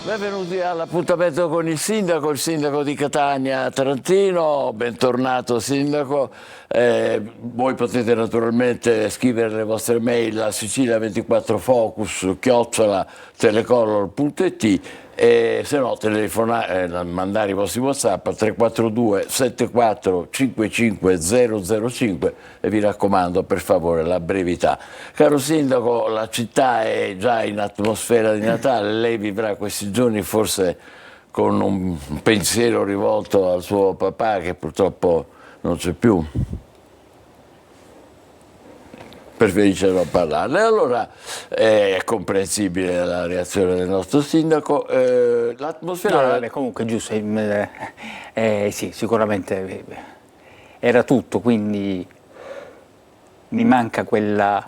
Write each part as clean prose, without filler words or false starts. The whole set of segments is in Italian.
Benvenuti all'appuntamento con il sindaco di Catania Tarantino. Bentornato sindaco. Voi potete naturalmente scrivere le vostre mail a sicilian24focus@telecolor.it e se no telefonare, mandare i vostri WhatsApp al 342 74 55 005 e vi raccomando per favore la brevità. Caro sindaco, la città è già in atmosfera di Natale, lei vivrà questi giorni forse con un pensiero rivolto al suo papà che purtroppo non c'è più. Preferisce non parlarne. Allora è comprensibile la reazione del nostro sindaco. L'atmosfera... No, vabbè, comunque giusto, sì, sicuramente era tutto, quindi mi manca quel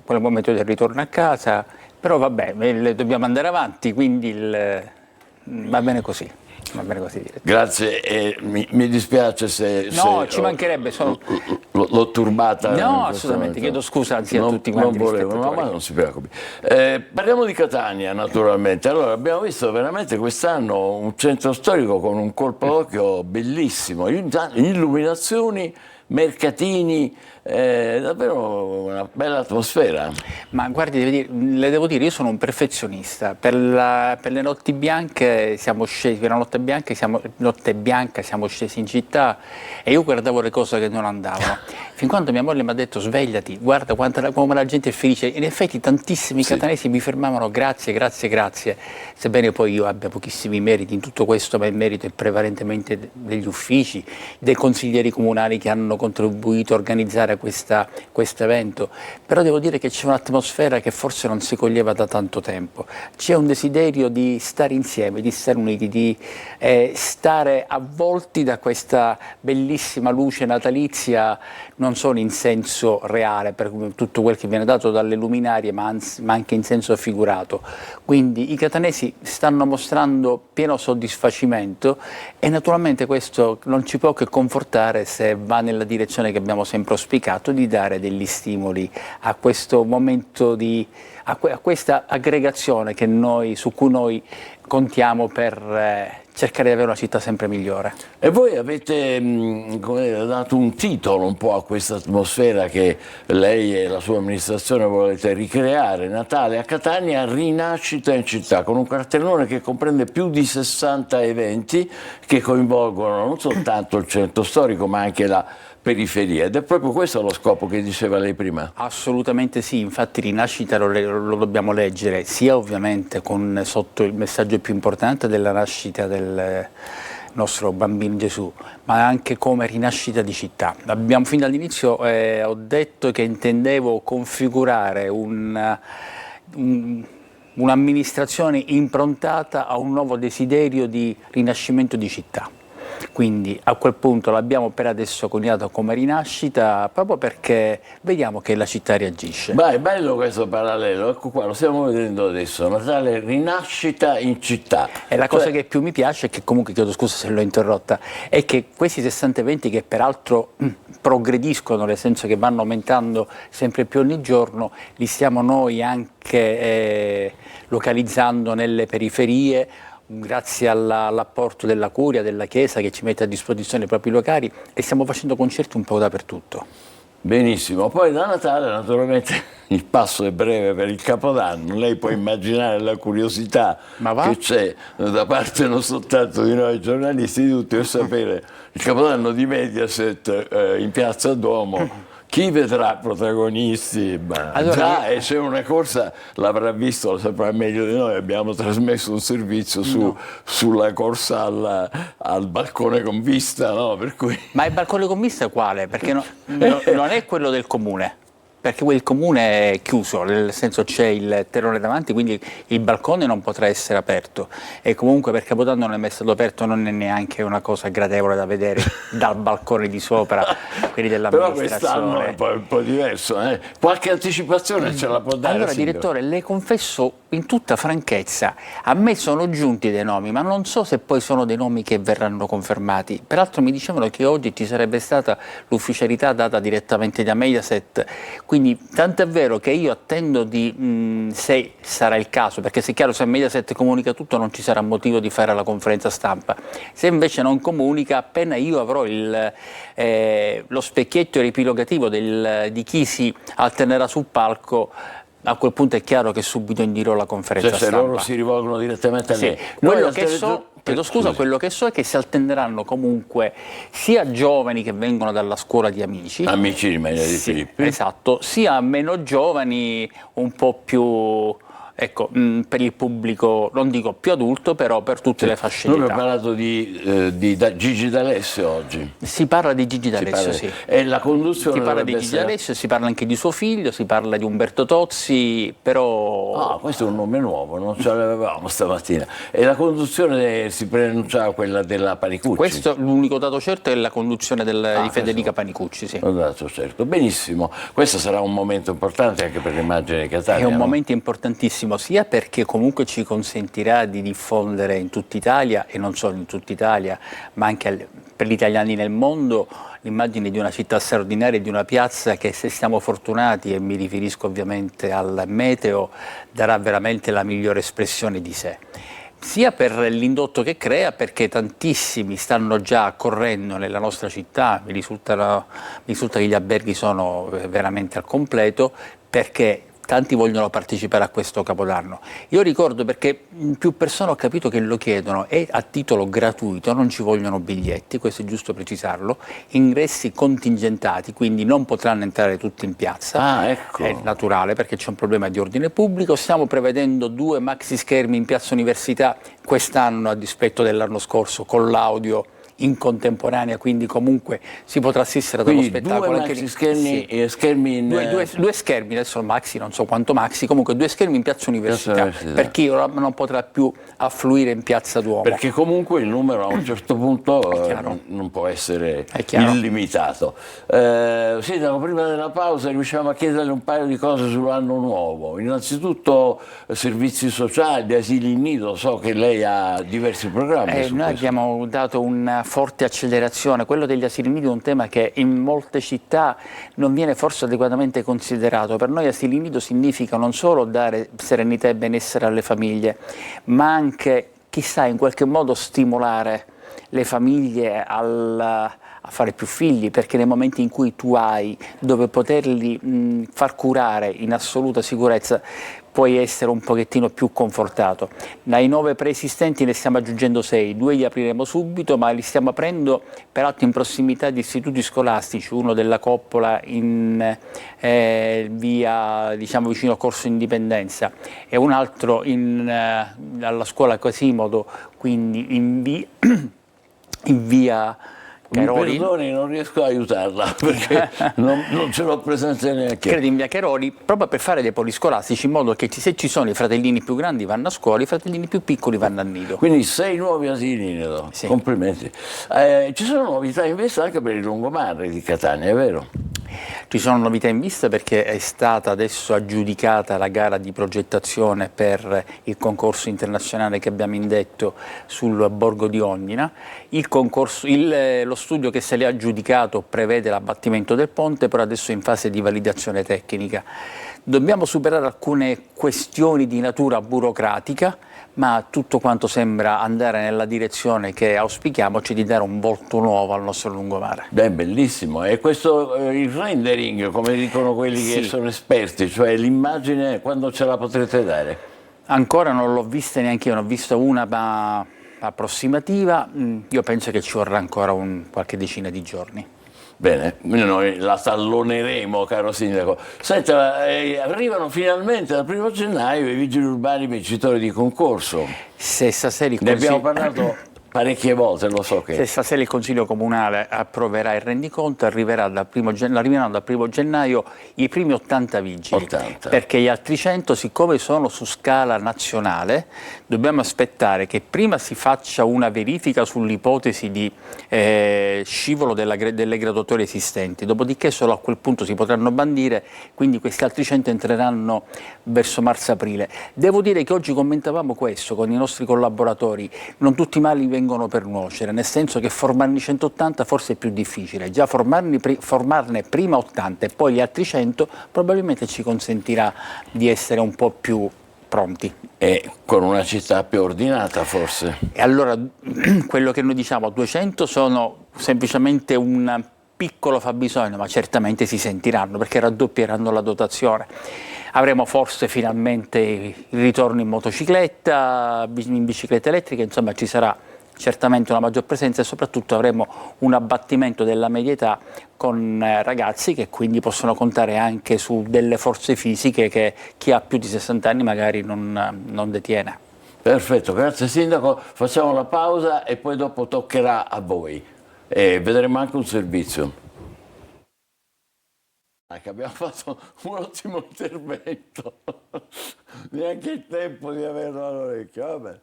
momento del ritorno a casa, però vabbè, dobbiamo andare avanti, quindi va bene così. Va bene così dire. Grazie, mi dispiace se... No, ci mancherebbe, l'ho turbata. No, assolutamente, chiedo scusa anzi a tutti quanti. Non volevo, no, ma non si preoccupi. Parliamo di Catania, naturalmente. Allora, abbiamo visto veramente quest'anno un centro storico con un colpo d'occhio bellissimo, illuminazioni, mercatini, davvero una bella atmosfera. Ma guardi, le devo dire, io sono un perfezionista. Per le notti bianche siamo scesi, per la notte bianca siamo scesi in città e io guardavo le cose che non andavano. Fin quando mia moglie mi ha detto svegliati, guarda come la gente è felice. In effetti tantissimi catanesi mi fermavano grazie, grazie, grazie. Sebbene poi io abbia pochissimi meriti in tutto questo, ma il merito è prevalentemente degli uffici, dei consiglieri comunali che hanno contribuito a organizzare questo evento, però devo dire che c'è un'atmosfera che forse non si coglieva da tanto tempo, c'è un desiderio di stare insieme, di stare uniti, di stare avvolti da questa bellissima luce natalizia, non solo in senso reale per tutto quel che viene dato dalle luminarie, ma anche in senso figurato. Quindi i catanesi stanno mostrando pieno soddisfacimento e naturalmente questo non ci può che confortare se va nella direzione che abbiamo sempre auspicato, di dare degli stimoli a questo momento, a questa aggregazione su cui noi contiamo per cercare di avere una città sempre migliore. E voi avete dato un titolo un po' a questa atmosfera che lei e la sua amministrazione volete ricreare. Natale a Catania, rinascita in città, con un cartellone che comprende più di 60 eventi che coinvolgono non soltanto il centro storico ma anche la periferia, ed è proprio questo lo scopo che diceva lei prima. Assolutamente sì, infatti Rinascita lo dobbiamo leggere sia ovviamente sotto il messaggio più importante della nascita del nostro bambino Gesù, ma anche come rinascita di città. Fin dall'inizio ho detto che intendevo configurare un'amministrazione improntata a un nuovo desiderio di rinascimento di città. Quindi a quel punto l'abbiamo per adesso coniato come Rinascita, proprio perché vediamo che la città reagisce. Beh, è bello questo parallelo, ecco qua, lo stiamo vedendo adesso, Natale, rinascita in città. E la cosa che più mi piace, e che comunque chiedo scusa se l'ho interrotta, è che questi 60 eventi che peraltro progrediscono, nel senso che vanno aumentando sempre più ogni giorno, li stiamo noi anche localizzando nelle periferie, grazie all'apporto della Curia, della Chiesa che ci mette a disposizione i propri locali, e stiamo facendo concerti un po' dappertutto. Benissimo, poi da Natale naturalmente il passo è breve per il Capodanno, lei può immaginare la curiosità che c'è da parte non soltanto di noi giornalisti, di tutti, per sapere il Capodanno di Mediaset in Piazza Duomo. Chi vedrà protagonisti? Allora, già, c'è una corsa, l'avrà visto, lo saprà meglio di noi, abbiamo trasmesso un servizio sulla corsa al balcone con vista, no? Per cui... Ma il balcone con vista quale? Perché non è quello del comune. Perché il comune è chiuso, nel senso c'è il terrone davanti, quindi il balcone non potrà essere aperto, e comunque per Capodanno non è mai stato aperto, non è neanche una cosa gradevole da vedere dal balcone di sopra, quelli dell'amministrazione. Però quest'anno è un po' diverso, Qualche anticipazione ce la può dare? Allora, direttore, le confesso in tutta franchezza, a me sono giunti dei nomi, ma non so se poi sono dei nomi che verranno confermati. Peraltro mi dicevano che oggi ci sarebbe stata l'ufficialità data direttamente da Mediaset, quindi tanto è vero che io attendo se sarà il caso, perché se è chiaro, se Mediaset comunica tutto non ci sarà motivo di fare la conferenza stampa. Se invece non comunica, appena io avrò lo specchietto riepilogativo di chi si alternerà sul palco, a quel punto è chiaro che subito indirò la conferenza stampa. Se loro si rivolgono direttamente a lei. Quello che so è che si alterneranno comunque sia giovani che vengono dalla scuola di amici. Amici di Mediaset di Filippi. Esatto, sia meno giovani, un po' più... Ecco, per il pubblico, non dico più adulto, però per tutte le fasce di età. Noi abbiamo parlato di Gigi D'Alessio oggi. Si parla di Gigi D'Alessio, sì. E la conduzione si parla di Gigi D'Alessio, si parla anche di suo figlio, si parla di Umberto Tozzi, però... questo è un nome nuovo, non ce l'avevamo stamattina. E la conduzione si preannunciava quella della Panicucci? Questo, l'unico dato certo è la conduzione di Federica Panicucci, sì. Un dato certo. Benissimo. Questo sarà un momento importante anche per l'immagine di Catania. È un momento importantissimo, sia perché comunque ci consentirà di diffondere in tutta Italia, e non solo in tutta Italia, ma anche per gli italiani nel mondo, l'immagine di una città straordinaria e di una piazza che, se siamo fortunati, e mi riferisco ovviamente al meteo, darà veramente la migliore espressione di sé. Sia per l'indotto che crea, perché tantissimi stanno già correndo nella nostra città, mi risulta che gli alberghi sono veramente al completo, perché tanti vogliono partecipare a questo Capodanno. Io ricordo, perché più persone ho capito che lo chiedono, è a titolo gratuito, non ci vogliono biglietti, questo è giusto precisarlo, ingressi contingentati, quindi non potranno entrare tutti in piazza, ecco. È naturale perché c'è un problema di ordine pubblico. Stiamo prevedendo 2 maxi schermi in Piazza Università quest'anno, a dispetto dell'anno scorso, con l'audio in contemporanea, quindi comunque si potrà assistere ad uno spettacolo. 2 maxi schermi, sì. Schermi due schermi, adesso maxi, non so quanto maxi, comunque 2 schermi in Piazza Università, per chi non potrà più affluire in Piazza Duomo. Perché comunque il numero a un certo punto non può essere illimitato. Sindaco, prima della pausa riusciamo a chiederle un paio di cose sull'anno nuovo. Innanzitutto servizi sociali, asili nido, so che lei ha diversi programmi. Noi abbiamo dato una forte accelerazione. Quello degli asili nido è un tema che in molte città non viene forse adeguatamente considerato. Per noi asili nido significa non solo dare serenità e benessere alle famiglie, ma anche, chissà, in qualche modo stimolare le famiglie a fare più figli, perché nei momenti in cui tu hai dove poterli far curare in assoluta sicurezza, puoi essere un pochettino più confortato. Dai 9 preesistenti ne stiamo aggiungendo 6, 2 li apriremo subito, ma li stiamo aprendo peraltro in prossimità di istituti scolastici, uno della Coppola in via, diciamo, vicino a Corso Indipendenza, e un altro alla scuola Quasimodo, quindi in via Cheroli. Mi perdoni, non riesco a aiutarla perché non ce l'ho presente neanche. Credo in via Cheroli, proprio per fare dei poliscolastici, in modo che se ci sono i fratellini più grandi vanno a scuola, i fratellini più piccoli vanno al nido. Quindi 6 nuovi asili nido, sì. Complimenti. Ci sono novità in vista anche per il lungomare di Catania, è vero? Ci sono novità in vista perché è stata adesso aggiudicata la gara di progettazione per il concorso internazionale che abbiamo indetto sul Borgo di Ognina. Lo studio che se l'è aggiudicato prevede l'abbattimento del ponte, però adesso è in fase di validazione tecnica. Dobbiamo superare alcune questioni di natura burocratica, ma tutto quanto sembra andare nella direzione che auspichiamo, cioè di dare un volto nuovo al nostro lungomare. Beh, bellissimo. E questo il rendering, come dicono quelli che sono esperti, cioè l'immagine, quando ce la potrete dare? Ancora non l'ho vista neanche io, ne ho vista una approssimativa, io penso che ci vorrà ancora qualche decina di giorni. Bene, noi la talloneremo, caro sindaco. Senta, arrivano finalmente dal 1° gennaio i vigili urbani vincitori di concorso. Se stasera ne abbiamo parlato parecchie volte, lo so che... Se stasera il Consiglio Comunale approverà il rendiconto, arriveranno dal 1° gennaio i primi 80 vigili, 80. Perché gli altri 100, siccome sono su scala nazionale, dobbiamo aspettare che prima si faccia una verifica sull'ipotesi di scivolo delle graduatorie esistenti, dopodiché solo a quel punto si potranno bandire, quindi questi altri 100 entreranno verso marzo-aprile. Devo dire che oggi commentavamo questo con i nostri collaboratori, non tutti i mali vengono per nuocere, nel senso che formarne 180 forse è più difficile, già formarne prima 80 e poi gli altri 100 probabilmente ci consentirà di essere un po' più pronti. E con una città più ordinata forse. E allora quello che noi diciamo, 200 sono semplicemente un piccolo fabbisogno, ma certamente si sentiranno perché raddoppieranno la dotazione. Avremo forse finalmente il ritorno in motocicletta, in bicicletta elettrica, insomma ci sarà certamente una maggior presenza e soprattutto avremo un abbattimento della media età con ragazzi che quindi possono contare anche su delle forze fisiche che chi ha più di 60 anni magari non detiene. Perfetto, grazie Sindaco, facciamo la pausa e poi dopo toccherà a voi e vedremo anche un servizio. Abbiamo fatto un ottimo intervento, neanche il tempo di averlo all'orecchio, vabbè.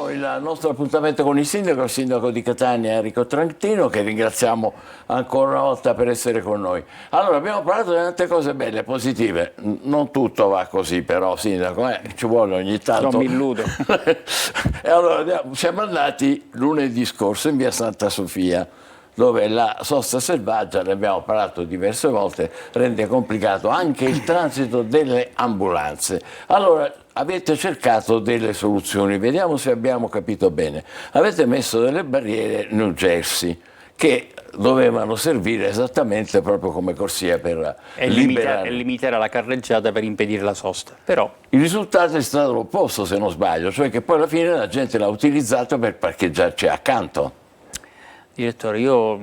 Il nostro appuntamento con il sindaco di Catania Enrico Trantino, che ringraziamo ancora una volta per essere con noi. Allora, abbiamo parlato di tante cose belle, positive, non tutto va così però, sindaco, ci vuole ogni tanto. Non mi illudo. E allora siamo andati lunedì scorso in via Santa Sofia, dove la sosta selvaggia, ne abbiamo parlato diverse volte, rende complicato anche il transito delle ambulanze. Allora, avete cercato delle soluzioni, vediamo se abbiamo capito bene. Avete messo delle barriere New Jersey che dovevano servire esattamente proprio come corsia per limitare la carreggiata per impedire la sosta. Però il risultato è stato l'opposto, se non sbaglio, cioè che poi alla fine la gente l'ha utilizzato per parcheggiarci accanto. Direttore, io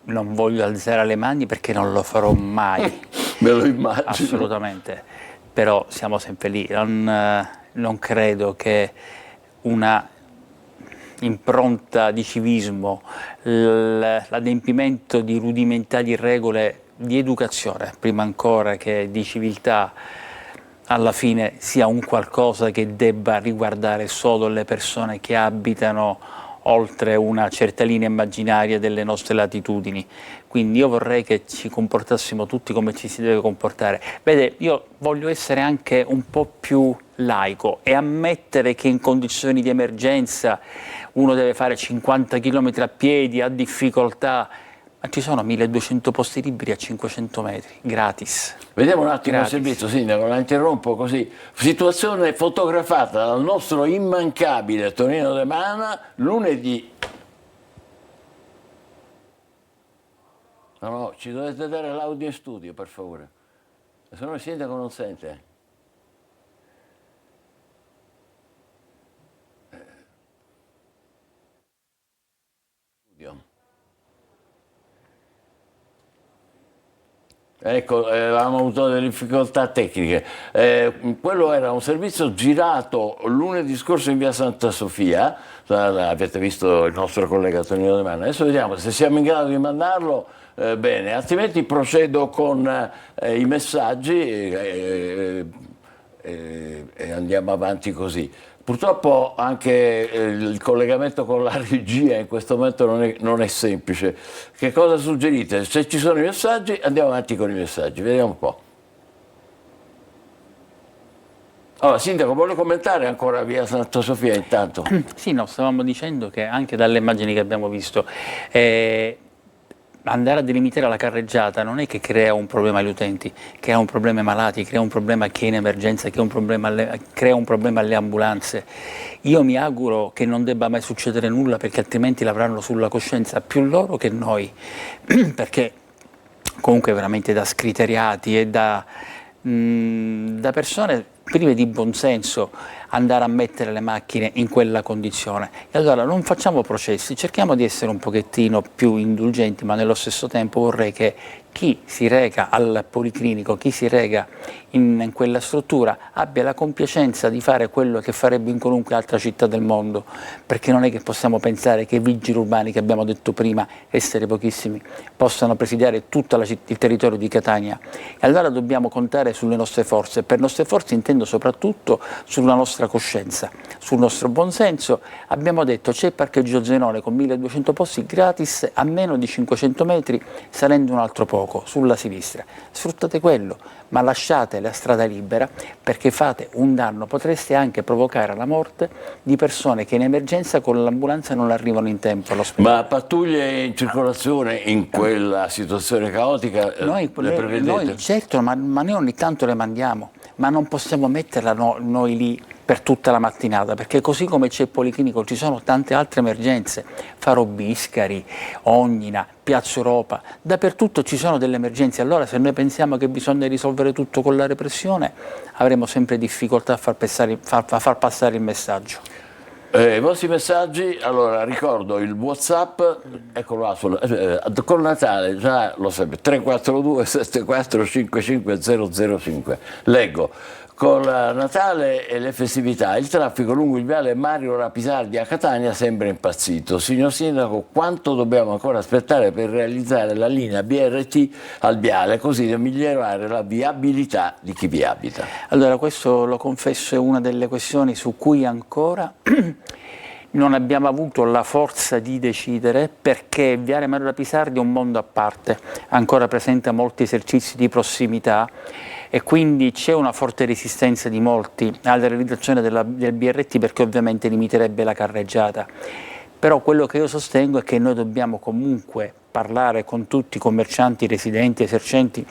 non voglio alzare le mani perché non lo farò mai. Me lo immagino. Assolutamente. Però siamo sempre lì. Non credo che una impronta di civismo, l'adempimento di rudimentali regole di educazione, prima ancora che di civiltà, alla fine sia un qualcosa che debba riguardare solo le persone che abitano oltre una certa linea immaginaria delle nostre latitudini. Quindi io vorrei che ci comportassimo tutti come ci si deve comportare. Vede, io voglio essere anche un po' più laico e ammettere che in condizioni di emergenza uno deve fare 50 km a piedi, ha difficoltà, ma ci sono 1200 posti liberi a 500 metri, gratis. Vediamo un attimo il servizio, sindaco, la interrompo così. Situazione fotografata dal nostro immancabile Tonino De Mana lunedì. No, ci dovete dare l'audio in studio, per favore. Se no il sindaco non sente. Studio. Ecco, avevamo avuto delle difficoltà tecniche. Quello era un servizio girato lunedì scorso in via Santa Sofia, avete visto il nostro collega Tonino De Mana. Adesso vediamo se siamo in grado di mandarlo bene, altrimenti procedo con i messaggi e andiamo avanti così. Purtroppo anche il collegamento con la regia in questo momento non è semplice. Che cosa suggerite? Se ci sono i messaggi, andiamo avanti con i messaggi. Vediamo un po'. Allora, sindaco, vuole commentare ancora via Santa Sofia intanto? Sì, no, stavamo dicendo che anche dalle immagini che abbiamo visto, andare a delimitare la carreggiata non è che crea un problema agli utenti, crea un problema ai malati, crea un problema a chi è in emergenza, crea un problema alle ambulanze. Io mi auguro che non debba mai succedere nulla perché altrimenti l'avranno sulla coscienza più loro che noi, perché comunque veramente da scriteriati e da persone prive di buonsenso andare a mettere le macchine in quella condizione. E allora non facciamo processi, cerchiamo di essere un pochettino più indulgenti, ma nello stesso tempo vorrei che chi si reca al policlinico, chi si reca in quella struttura abbia la compiacenza di fare quello che farebbe in qualunque altra città del mondo, perché non è che possiamo pensare che i vigili urbani, che abbiamo detto prima, essere pochissimi, possano presidiare tutto il territorio di Catania. E allora dobbiamo contare sulle nostre forze. Per nostre forze intendo soprattutto sulla nostra coscienza, sul nostro buonsenso. Abbiamo detto c'è il parcheggio Zenone con 1200 posti gratis a meno di 500 metri, salendo un altro poco sulla sinistra. Sfruttate quello, ma lasciate la strada libera, perché fate un danno, potreste anche provocare la morte di persone che in emergenza con l'ambulanza non arrivano in tempo all'ospedale. Ma pattuglie in circolazione in quella situazione caotica le prevedete? Noi certo, ma noi ogni tanto le mandiamo, ma non possiamo metterla noi lì per tutta la mattinata, perché così come c'è il Policlinico ci sono tante altre emergenze, Faro Biscari, Ognina, Piazza Europa, dappertutto ci sono delle emergenze. Allora se noi pensiamo che bisogna risolvere tutto con la repressione, avremo sempre difficoltà a far passare il messaggio. I vostri messaggi, allora ricordo il WhatsApp, eccolo là, con Natale già lo sapete, 342 74 55 005. Leggo: con Natale e le festività il traffico lungo il viale Mario Rapisardi a Catania sembra impazzito. Signor Sindaco, quanto dobbiamo ancora aspettare per realizzare la linea BRT al viale, così da migliorare la viabilità di chi vi abita? Allora, questo lo confesso è una delle questioni su cui ancora non abbiamo avuto la forza di decidere, perché Viale Mario Rapisardi è un mondo a parte, ancora presenta molti esercizi di prossimità e quindi c'è una forte resistenza di molti alla realizzazione del BRT, perché ovviamente limiterebbe la carreggiata. Però quello che io sostengo è che noi dobbiamo comunque parlare con tutti i commercianti, residenti, esercenti,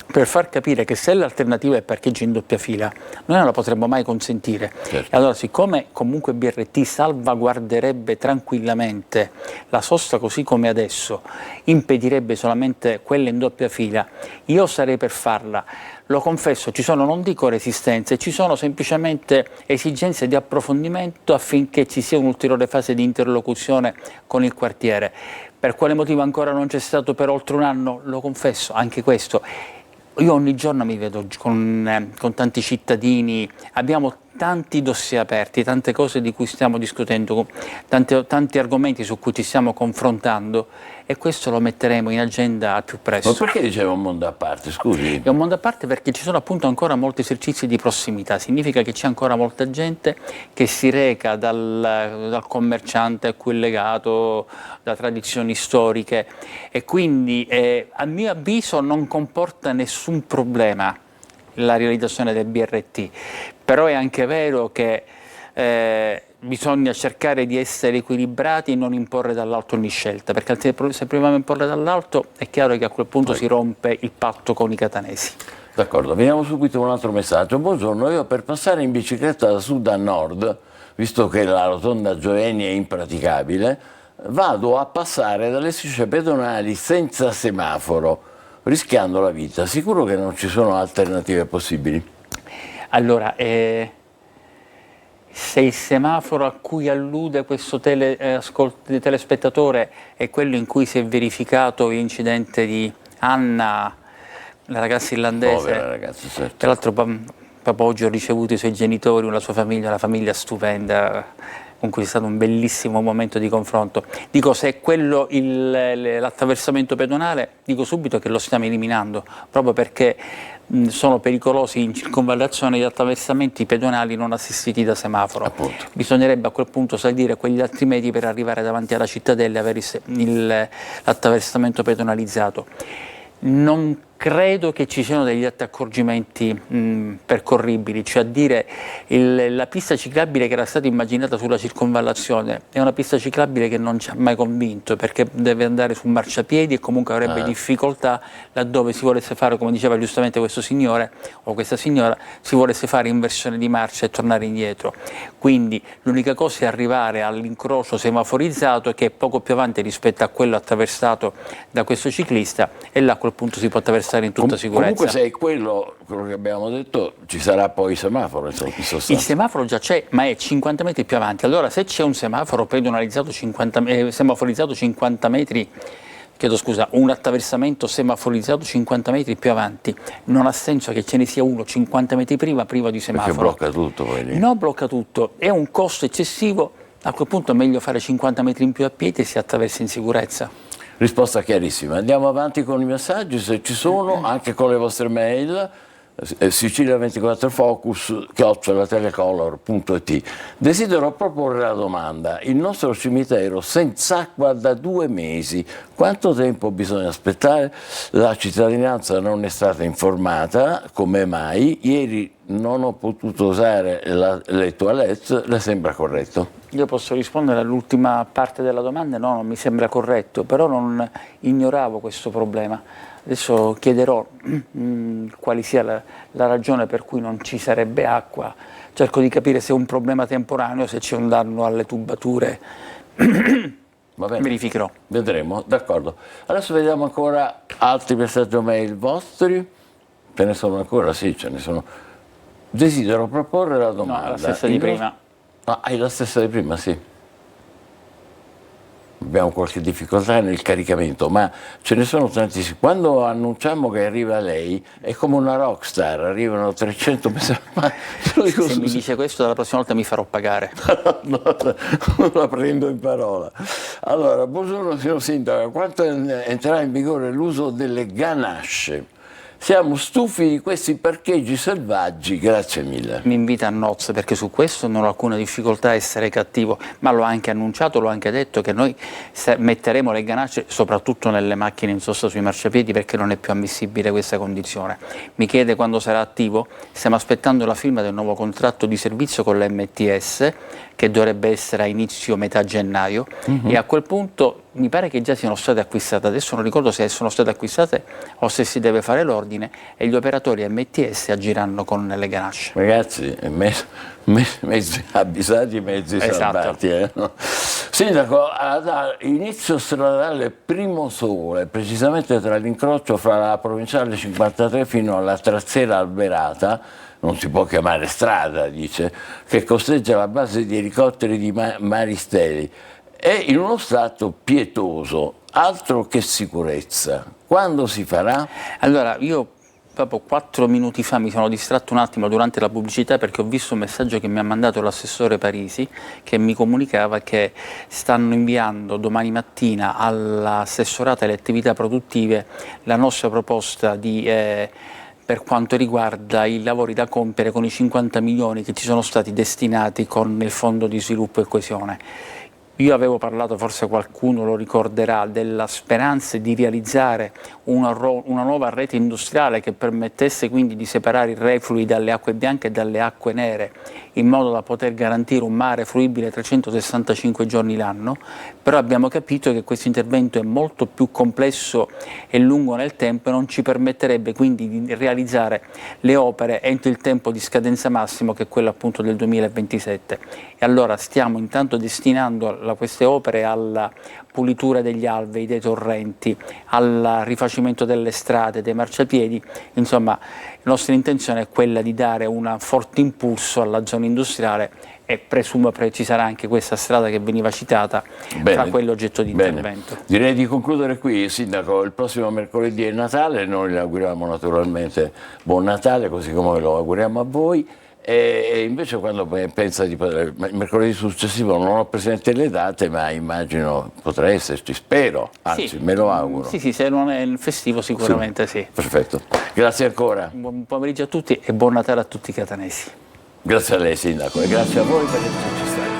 per far capire che se l'alternativa è parcheggio in doppia fila, noi non la potremmo mai consentire. Certo. E allora, siccome comunque BRT salvaguarderebbe tranquillamente la sosta così come adesso, impedirebbe solamente quella in doppia fila, io sarei per farla. Lo confesso, ci sono, non dico resistenze, ci sono semplicemente esigenze di approfondimento affinché ci sia un'ulteriore fase di interlocuzione con il quartiere. Per quale motivo ancora non c'è stato per oltre un anno? Lo confesso, anche questo. Io ogni giorno mi vedo con tanti cittadini, abbiamo tanti dossier aperti, tante cose di cui stiamo discutendo, tanti argomenti su cui ci stiamo confrontando, e questo lo metteremo in agenda al più presto. Ma perché diceva un mondo a parte, scusi? È un mondo a parte perché ci sono appunto ancora molti esercizi di prossimità, significa che c'è ancora molta gente che si reca dal commerciante a quel legato, da tradizioni storiche, e quindi a mio avviso non comporta nessun problema la realizzazione del BRT, però è anche vero che bisogna cercare di essere equilibrati e non imporre dall'alto ogni scelta, perché altrimenti se proviamo a imporre dall'alto è chiaro che a quel punto si rompe il patto con i catanesi. D'accordo, vediamo subito un altro messaggio. Buongiorno, io per passare in bicicletta da sud a nord, visto che la rotonda Gioeni è impraticabile, vado a passare dalle strisce pedonali senza semaforo, rischiando la vita. Sicuro che non ci sono alternative possibili? Allora, se il semaforo a cui allude questo telespettatore è quello in cui si è verificato l'incidente di Anna, la ragazza irlandese, povera ragazza, certo. Tra l'altro proprio oggi ho ricevuto i suoi genitori, la sua famiglia, una famiglia stupenda, con cui è stato un bellissimo momento di confronto. Dico, se è quello l'attraversamento pedonale, dico subito che lo stiamo eliminando, proprio perché sono pericolosi in circonvallazione gli attraversamenti pedonali non assistiti da semaforo. Appunto. Bisognerebbe a quel punto salire quegli altri metri per arrivare davanti alla cittadella e avere l'attraversamento pedonalizzato. Non credo che ci siano degli altri accorgimenti percorribili, cioè a dire la pista ciclabile che era stata immaginata sulla circonvallazione è una pista ciclabile che non ci ha mai convinto, perché deve andare su marciapiedi e comunque avrebbe difficoltà laddove si volesse fare, come diceva giustamente questo signore o questa signora, si volesse fare inversione di marcia e tornare indietro. Quindi l'unica cosa è arrivare all'incrocio semaforizzato, che è poco più avanti rispetto a quello attraversato da questo ciclista, e là a quel punto si può attraversare stare in tutta sicurezza. Comunque se è quello che abbiamo detto, ci sarà poi il semaforo, insomma, in sostanza. Il semaforo già c'è, ma è 50 metri più avanti. Allora se c'è un semaforo pedonalizzato semaforizzato 50 metri, chiedo scusa, un attraversamento semaforizzato 50 metri più avanti, non ha senso che ce ne sia uno 50 metri prima di semaforo. Perché blocca tutto poi lì. No, blocca tutto, è un costo eccessivo, a quel punto è meglio fare 50 metri in più a piedi e si attraversa in sicurezza. Risposta chiarissima. Andiamo avanti con i messaggi, se ci sono, anche con le vostre mail. Sicilia24focus@telecolor.it. Desidero proporre la domanda: il nostro cimitero senza acqua da 2 mesi, quanto tempo bisogna aspettare? La cittadinanza non è stata informata, come mai? Ieri non ho potuto usare le toilette, le sembra corretto? Io posso rispondere all'ultima parte della domanda, no, non mi sembra corretto, però non ignoravo questo problema. Adesso chiederò quale sia la ragione per cui non ci sarebbe acqua, cerco di capire se è un problema temporaneo, se c'è un danno alle tubature, Va bene. Verificherò. Vedremo, d'accordo. Adesso vediamo ancora altri messaggi mail vostri, ce ne sono ancora, sì, ce ne sono. Desidero proporre la domanda. No, la stessa di prima. Ah, hai la stessa di prima, sì. Abbiamo qualche difficoltà nel caricamento, ma ce ne sono tantissimi. Quando annunciamo che arriva lei, è come una rockstar, arrivano 300 messaggi. Se mi dice questo, la prossima volta mi farò pagare. No, la prendo in parola. Allora, buongiorno signor Sindaco, quando entrerà in vigore l'uso delle ganasce? Siamo stufi di questi parcheggi selvaggi, grazie mille. Mi invita a nozze perché su questo non ho alcuna difficoltà a essere cattivo, ma l'ho anche annunciato, l'ho anche detto che noi metteremo le ganasce soprattutto nelle macchine in sosta sui marciapiedi perché non è più ammissibile questa condizione. Mi chiede quando sarà attivo, stiamo aspettando la firma del nuovo contratto di servizio con l'MTS che dovrebbe essere a inizio metà gennaio e a quel punto mi pare che già siano state acquistate, adesso non ricordo se sono state acquistate o se si deve fare l'ordine e gli operatori MTS agiranno con le ganasce. Ragazzi, mezzi avvisati, mezzi salvati. No? Sindaco, inizio stradale Primo Sole, precisamente tra l'incrocio fra la provinciale 53 fino alla traziera Alberata, non si può chiamare strada, dice, che costeggia la base di elicotteri di Maristeli. È in uno stato pietoso, altro che sicurezza. Quando si farà? Allora, io proprio 4 minuti fa mi sono distratto un attimo durante la pubblicità perché ho visto un messaggio che mi ha mandato l'assessore Parisi che mi comunicava che stanno inviando domani mattina all'assessorato alle attività produttive la nostra proposta per quanto riguarda i lavori da compiere con i 50 milioni che ci sono stati destinati con il Fondo di Sviluppo e Coesione. Io avevo parlato, forse qualcuno lo ricorderà, della speranza di realizzare una nuova rete industriale che permettesse quindi di separare i reflui dalle acque bianche e dalle acque nere, in modo da poter garantire un mare fruibile 365 giorni l'anno, però abbiamo capito che questo intervento è molto più complesso e lungo nel tempo e non ci permetterebbe quindi di realizzare le opere entro il tempo di scadenza massimo che è quello appunto del 2027. E allora stiamo intanto destinando queste opere alla pulitura degli alvei, dei torrenti, al rifacimento delle strade, dei marciapiedi, insomma la nostra intenzione è quella di dare un forte impulso alla zona industriale e presumo ci sarà anche questa strada che veniva citata tra quell'oggetto di intervento. Direi di concludere qui, Sindaco, il prossimo mercoledì è Natale, noi le auguriamo naturalmente buon Natale, così come lo auguriamo a voi. E invece quando pensa di poter, il mercoledì successivo non ho presente le date, ma immagino potrà esserci, spero, anzi sì, me lo auguro. Sì, se non è il festivo sicuramente sì. Perfetto, grazie ancora. Buon pomeriggio a tutti e buon Natale a tutti i catanesi. Grazie a lei Sindaco e grazie a voi per esserci stati.